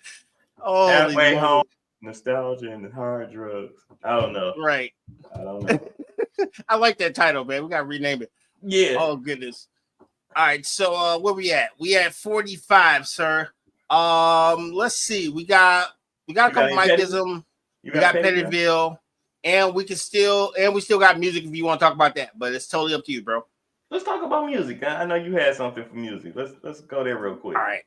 Oh, halfway home. Nostalgia and hard drugs. I don't know. Right. I don't know. I like that title, man. We gotta rename it. Yeah. Oh goodness. All right, so where we at? We at 45, sir. Let's see. We got a couple Mikeism. We got Pettyville, and we still got music if you want to talk about that, but it's totally up to you, bro. Let's talk about music. I know you had something for music. Let's go there real quick. All right.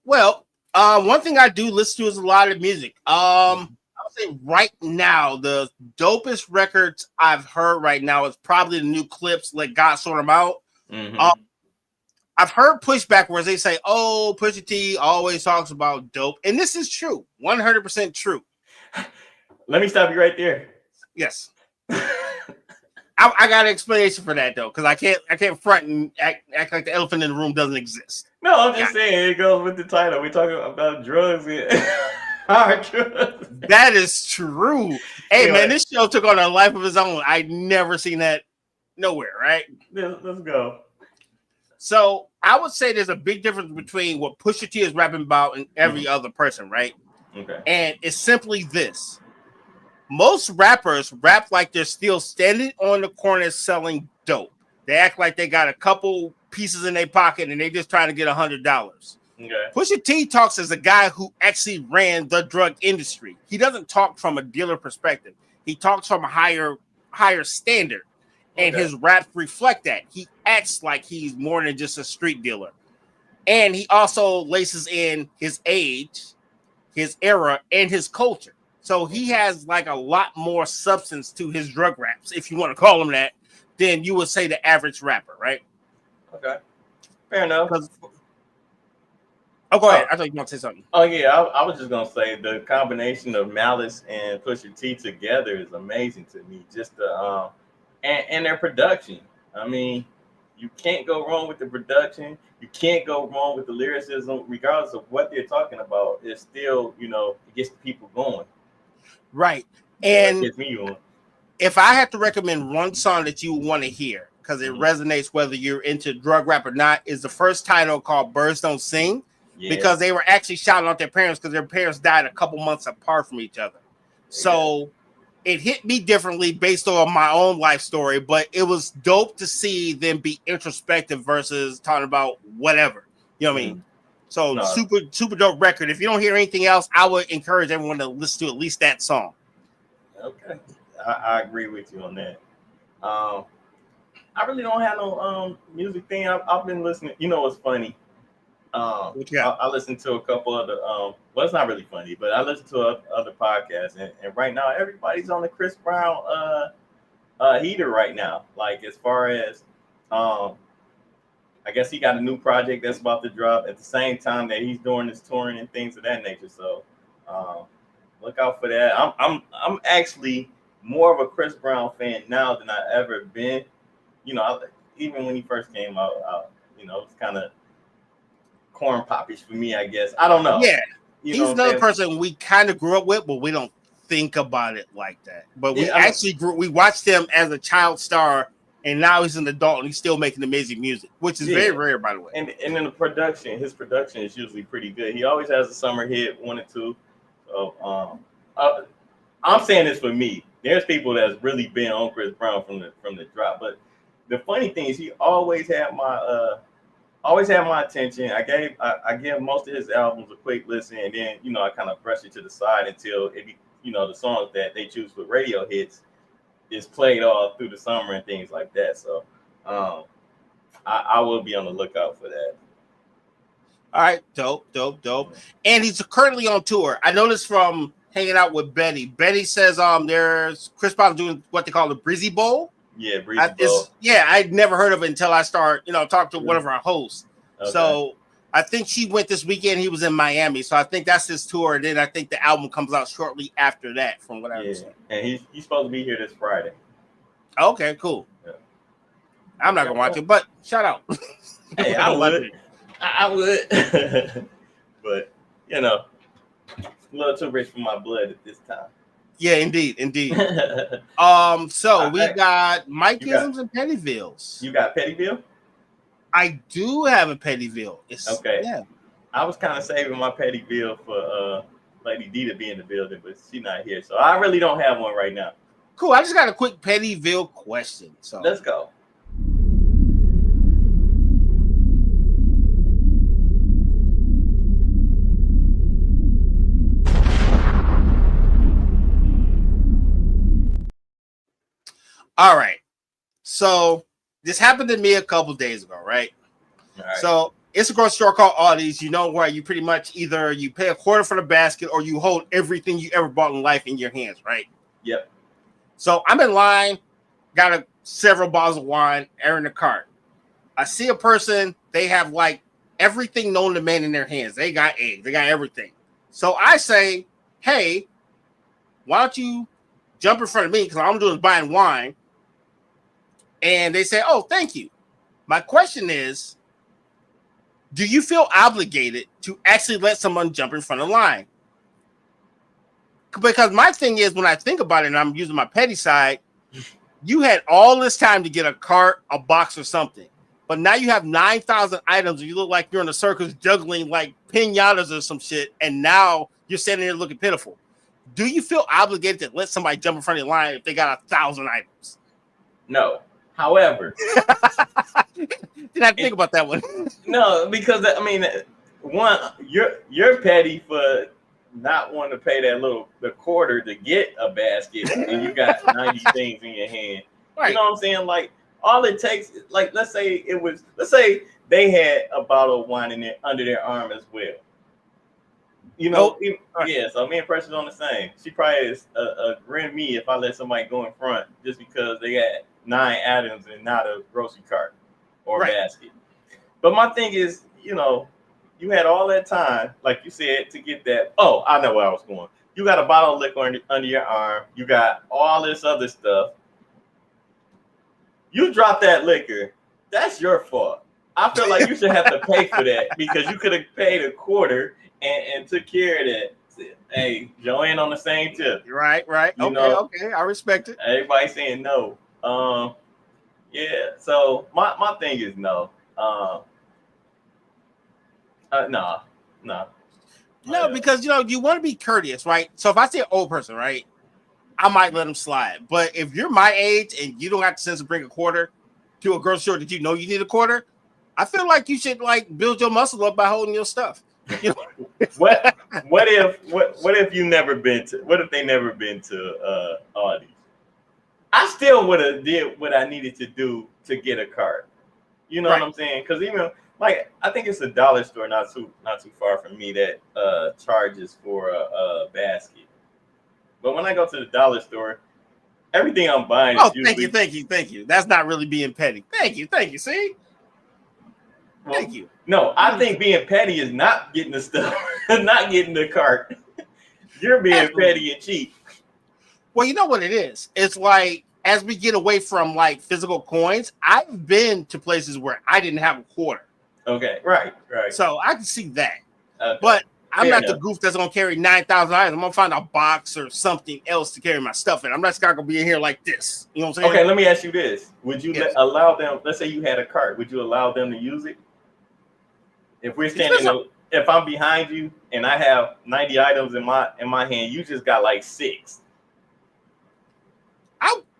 Well, one thing I do listen to is a lot of music. I would say right now the dopest records I've heard right now is probably the new Clipse, Let God Sort Them Out. Mm-hmm. I've heard pushback where they say, "Oh, Pusha T always talks about dope," and this is true, 100% true. Let me stop you right there. Yes. I got an explanation for that though, because I can't front and act like the elephant in the room doesn't exist. No, I'm just saying it goes with the title. We're talking about drugs and hard drugs. That is true. Hey man, this show took on a life of its own. I'd never seen that nowhere, right? Let's go. So I would say there's a big difference between what Pusha T is rapping about and every other person, right? Okay. And it's simply this. Most rappers rap like they're still standing on the corner selling dope. They act like they got a couple pieces in their pocket and they just trying to get $100. Okay. Pusha T talks as a guy who actually ran the drug industry. He doesn't talk from a dealer perspective. He talks from a higher standard. And his raps reflect that. He acts like he's more than just a street dealer. And he also laces in his age, his era, and his culture. So he has like a lot more substance to his drug raps, if you want to call them that, than you would say the average rapper, right? Okay. Fair enough. Oh, go ahead. I thought you were going to say something. Oh, yeah. I was just going to say the combination of Malice and Pusha T together is amazing to me. Just the and their production. I mean, you can't go wrong with the production. You can't go wrong with the lyricism, regardless of what they're talking about. It's still, it gets people going. Right. And it gets me going. If I had to recommend one song that you want to hear, because it resonates whether you're into drug rap or not, is the first title called Birds Don't Sing, because they were actually shouting out their parents because their parents died a couple months apart from each other. So it hit me differently based on my own life story, but it was dope to see them be introspective versus talking about whatever. You know what I mean? So super dope record. If you don't hear anything else, I would encourage everyone to listen to at least that song. Okay. I agree with you on that. I really don't have no music thing. I've been listening. You know what's funny? I listened to a couple other well, it's not really funny, but I listen to other podcasts, and right now everybody's on the Chris Brown heater right now. Like, as far as I guess he got a new project that's about to drop at the same time that he's doing his touring and things of that nature. So look out for that. I'm actually more of a Chris Brown fan now than I ever been. Even when he first came out, it was kind of corn poppish for me, I guess. I don't know. Yeah, he's another person we kind of grew up with, but we don't think about it like that. But we we watched him as a child star, and now he's an adult and he's still making amazing music, which is very rare, by the way. And then his production is usually pretty good. He always has a summer hit, 1 or 2. So I'm saying this for me. There's people that's really been on Chris Brown from the drop, but the funny thing is he always had my attention. I give most of his albums a quick listen, and then I kind of brush it to the side until the songs that they choose for radio hits is played all through the summer and things like that. So I will be on the lookout for that. All right, dope. And he's currently on tour. I noticed from hanging out with Betty. Betty says there's Chris Brown doing what they call the Breezy Bowl. Yeah, Breezy Bowl. I'd never heard of it until I start, talk to one of our hosts. Okay. So I think she went this weekend. He was in Miami, so I think that's his tour. And then I think the album comes out shortly after that, from what I understand. And he's supposed to be here this Friday. Okay, cool. Yeah. I'm not gonna watch it, but shout out. Hey, I would. But a little too rich for my blood at this time. Yeah, indeed. So we got Mikeisms and Pettyvilles. You got Pettyville? I do have a Pettyville. Okay. Yeah. I was kind of saving my Pettyville for Lady D to be in the building, but she's not here, so I really don't have one right now. Cool. I just got a quick Pettyville question. So let's go. All right. So this happened to me a couple days ago, right? All right. So it's a grocery store called Aldi's. You know where you pretty much either you pay a quarter for the basket or you hold everything you ever bought in life in your hands, right? Yep. So I'm in line, got several bottles of wine, are in the cart. I see a person, they have like everything known to man in their hands. They got eggs, they got everything. So I say, hey, why don't you jump in front of me? Because all I'm doing is buying wine. And they say, oh, thank you. My question is, do you feel obligated to actually let someone jump in front of the line? Because my thing is, when I think about it, and I'm using my petty side, you had all this time to get a cart, a box, or something. But now you have 9,000 items. And you look like you're in a circus juggling like pinatas or some shit. And now you're standing there looking pitiful. Do you feel obligated to let somebody jump in front of the line if they got 1,000 items? No. However, didn't have to think about that one. No, because I mean, one, you're petty for not wanting to pay the quarter to get a basket, and you got 90 things in your hand. Right. You know what I'm saying? Like all it takes, like let's say they had a bottle of wine under their arm as well. You know, yeah. So me and Precious on the same. She probably is agreeing me if I let somebody go in front just because they got 9 items and not a grocery cart or basket. But my thing is, you know, you had all that time, like you said, to get that. Oh, I know where I was going. You got a bottle of liquor under your arm. You got all this other stuff. You drop that liquor. That's your fault. I feel like you should have to pay for that because you could have paid a quarter and took care of that. Hey, Joanne on the same tip. Right. Okay, I respect it. Everybody saying no. Yeah. So my thing is no. No. No, because you want to be courteous, right? So if I see an old person, right, I might let them slide. But if you're my age and you don't have the sense to bring a quarter to a grocery store that you know you need a quarter, I feel like you should like build your muscle up by holding your stuff. You know? What if you never been to? What if they never been to Aldi's? I still would have did what I needed to do to get a cart. You know what I'm saying? Because even like I think it's a dollar store not too far from me that charges for a basket. But when I go to the dollar store, everything I'm buying is usually... thank you. That's not really being petty. Thank you. See? Well, thank you. No, I think being petty is not getting the stuff, not getting the cart. You're being petty and cheap. Well, you know what it is? It's like as we get away from like physical coins, I've been to places where I didn't have a quarter. Okay, right. So I can see that. Okay. But I'm not the goof that's gonna carry 9,000 items. I'm gonna find a box or something else to carry my stuff in. I'm not gonna be in here like this. You know what I'm saying? Okay, let me ask you this: would you allow them? Let's say you had a cart. Would you allow them to use it? If we're standing, if I'm behind you and I have 90 items in my hand, you just got like 6.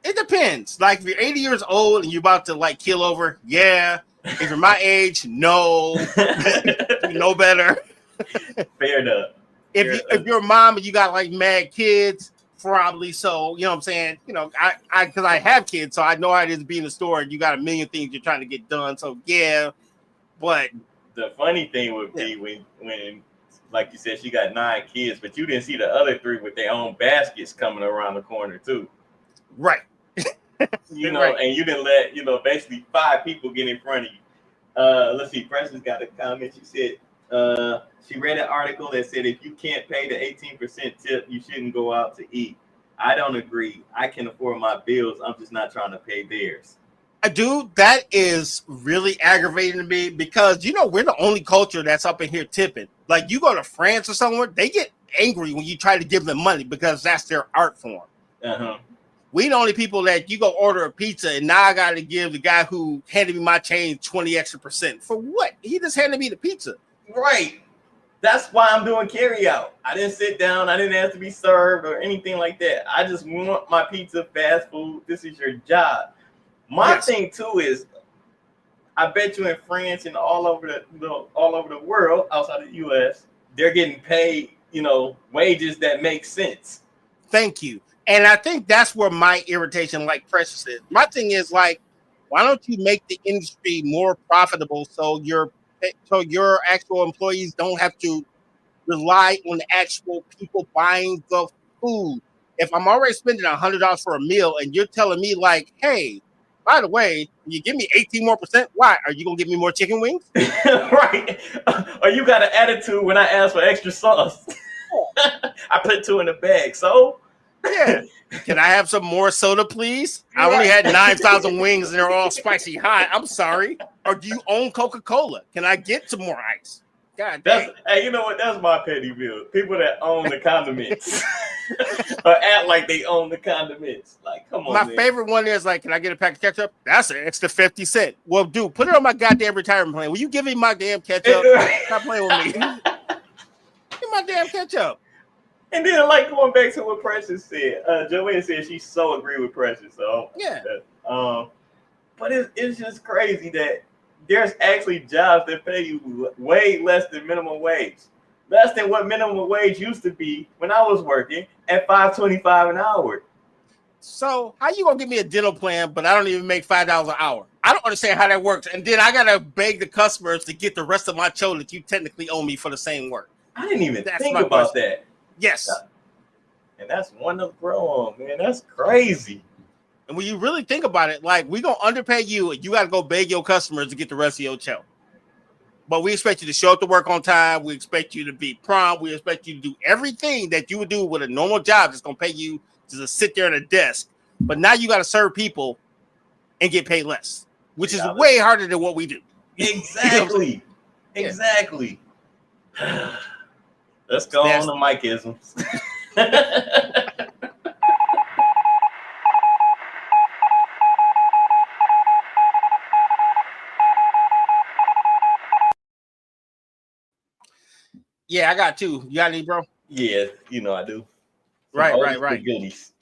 It depends. Like if you're 80 years old and you're about to like kill over, yeah. If you're my age, no. You know better. Fair enough. If you're a mom and you got like mad kids, probably so. You know what I'm saying? You know, I because I have kids, so I know how it is to be in the store and you got a million things you're trying to get done. So yeah, but the funny thing would be when like you said, she got 9 kids, but you didn't see the other 3 with their own baskets coming around the corner too. Right. You know, and you didn't let, basically 5 people get in front of you. Let's see, Preston's got a comment. She said she read an article that said if you can't pay the 18% tip, you shouldn't go out to eat. I don't agree. I can afford my bills. I'm just not trying to pay theirs. Dude, that is really aggravating to me because we're the only culture that's up in here tipping. Like you go to France or somewhere, they get angry when you try to give them money because that's their art form. Uh-huh. We the only people that you go order a pizza and now I got to give the guy who handed me my change 20 extra % for what? He just handed me the pizza. Right. That's why I'm doing carry out. I didn't sit down. I didn't ask to be served or anything like that. I just want my pizza, fast food. This is your job. My thing too is, I bet you in France and all over the world outside of the U.S., they're getting paid, wages that make sense. Thank you. And I think that's where my irritation, like Precious, is. My thing is like, why don't you make the industry more profitable so your actual employees don't have to rely on the actual people buying the food? If I'm already spending $100 for a meal and you're telling me like, hey, by the way, you give me 18% more, why? Are you gonna give me more chicken wings? Right. Or you got an attitude when I ask for extra sauce. I put 2 in the bag. So yeah. Can I have some more soda, please? I only had 9,000 wings and they're all spicy hot. I'm sorry. Or do you own Coca-Cola? Can I get some more ice? God dang. Hey, you know what? That's my petty bill. People that own the condiments or act like they own the condiments. Like, come on. My favorite one is like, can I get a pack of ketchup? That's an extra 50 cents. Well, dude, put it on my goddamn retirement plan. Will you give me my damn ketchup? Stop playing with me. Give me my damn ketchup. And then, like, going back to what Precious said, Joanne said she so agree with Precious. So yeah. But it's just crazy that there's actually jobs that pay you way less than minimum wage, less than what minimum wage used to be when I was working at $5.25 an hour. So how you gonna give me a dental plan, but I don't even make $5 an hour? I don't understand how that works. And then I gotta beg the customers to get the rest of my show that you technically owe me for the same work. I didn't even think about that. Yes. And that's one to grow on, man. That's crazy. And when you really think about it, like, we're going to underpay you and you got to go beg your customers to get the rest of your show. But we expect you to show up to work on time. We expect you to be prompt. We expect you to do everything that you would do with a normal job that's going to pay you to just sit there at a desk. But now you got to serve people and get paid less, which is way harder than what we do. Exactly. Exactly. Let's go on to Mike-isms. Yeah, I got 2. You got any, bro? Yeah, I do. Right. Goodies.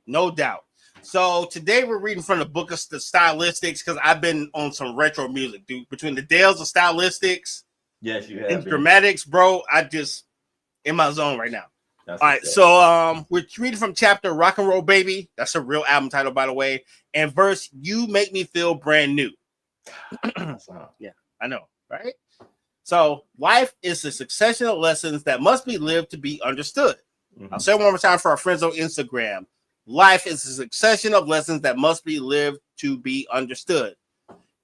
No doubt. So today we're reading from the book of the Stylistics because I've been on some retro music, dude. Between the Dales of Stylistics, yes, you have, and Dramatics, bro. I just in my zone right now. That's all right, so we're reading from chapter Rock and Roll Baby. That's a real album title, by the way. And verse, You Make Me Feel Brand New. Yeah, I know, right? So life is a succession of lessons that must be lived to be understood. Mm-hmm. I'll say it one more time for our friends on Instagram. Life is a succession of lessons that must be lived to be understood.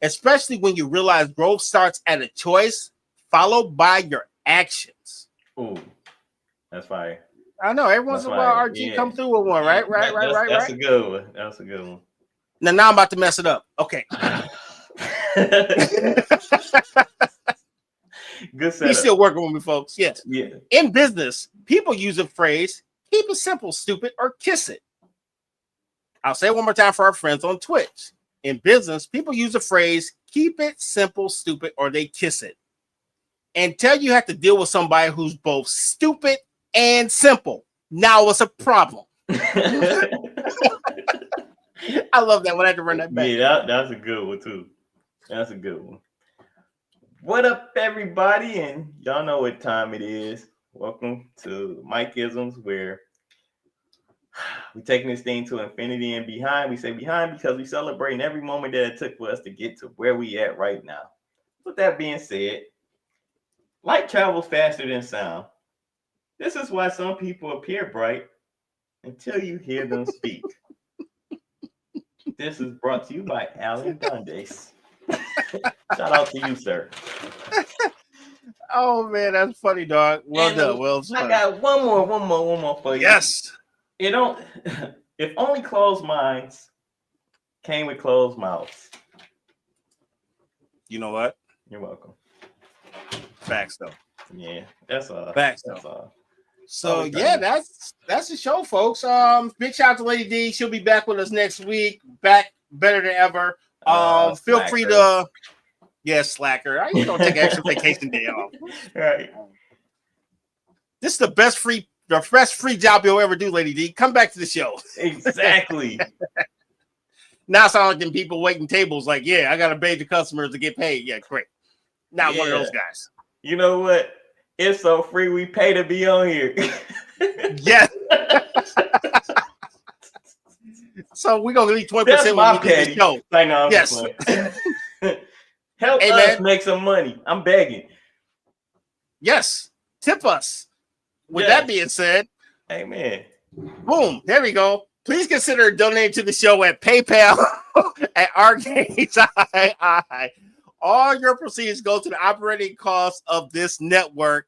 Especially when you realize growth starts at a choice followed by your actions. Ooh, that's fire. I know. Every once in a while, RG come through with one, right? That's a good one. That's a good one. Now I'm about to mess it up. Okay. Good setup. He's still working with me, folks. Yes. Yeah. In business, people use a phrase, keep it simple, stupid, or kiss it. I'll say it one more time for our friends on Twitch. In business, people use a phrase, keep it simple, stupid, or they kiss it. Until you have to deal with somebody who's both stupid and simple. Now it's a problem. I love that when I had to run that back. Yeah, that's a good one too. That's a good one. What up, everybody? And y'all know what time it is. Welcome to Mike-isms, where we're taking this thing to infinity and behind. We say behind because we're celebrating every moment that it took for us to get to where we at right now. With that being said, light travels faster than sound. This is why some people appear bright until you hear them speak. This is brought to you by Alan Dundas. Shout out to you, sir. Oh man, that's funny, dog. Well done. Well done. I got one more for you. Yes. If only closed minds came with closed mouths. You know what? You're welcome. Facts though. Yeah, that's all. Facts that's all. So yeah, that's the show, folks. Big shout out to Lady D. She'll be back with us next week. Back better than ever. Feel free to slacker. I ain't gonna take an extra vacation day off. Right. This is the best free job you'll ever do, Lady D. Come back to the show. Exactly. Now sound like them people waiting tables, like, yeah, I gotta pay the customers to get paid. Yeah, great. Not one of those guys. You know what? It's so free we pay to be on here. Yeah. So we're gonna leave 20% when we do the show. I know. Yes. Help us make some money. I'm begging. Yes. Tip us. With that being said, amen. Boom. There we go. Please consider donating to the show at PayPal at Arcades. All your proceeds go to the operating costs of this network,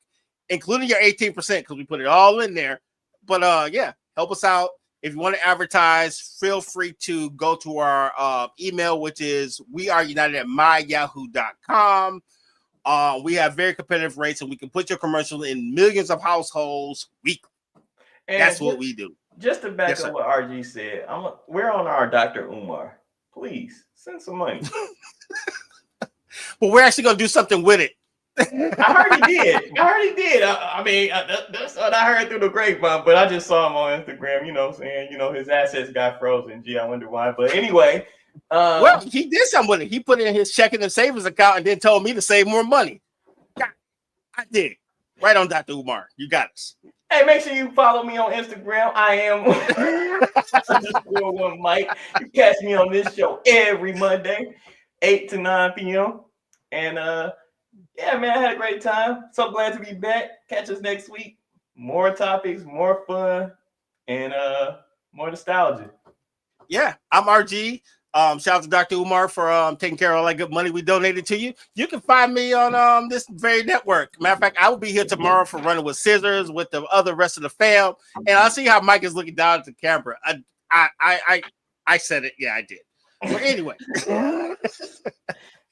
including your 18%, because we put it all in there. But help us out. If you want to advertise, feel free to go to our email, which is weareunited@myyahoo.com. We have very competitive rates, and we can put your commercial in millions of households weekly. And that's what we do. Just to back up what RG said, we're on our Dr. Umar. Please send some money. But we're actually going to do something with it. I heard he did. I mean, that's what I heard through the grapevine, but I just saw him on Instagram, saying, his assets got frozen. Gee, I wonder why. But anyway. Well, he did something with it. He put it in his checking and savings account and then told me to save more money. I did. Right on Dr. Umar. You got us. Hey, make sure you follow me on Instagram. I am _1 Mike. You catch me on this show every Monday, 8 to 9 p.m. And man, I had a great time. So glad to be back. Catch us next week. More topics, more fun, and more nostalgia. Yeah, I'm RG. Shout out to Dr. Umar for taking care of all that good money we donated to you. You can find me on this very network. Matter of fact, I will be here tomorrow for Running with Scissors with the rest of the fam. And I'll see how Mike is looking down at the camera. I said it. Yeah, I did. But anyway.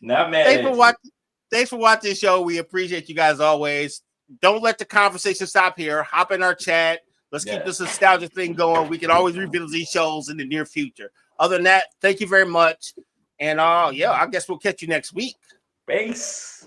Not mad. Thanks for watching the show. We appreciate you guys always. Don't let the conversation stop here. Hop in our chat. Let's keep this nostalgia thing going. We can always revisit these shows in the near future. Other than that, thank you very much. And I guess we'll catch you next week. Peace.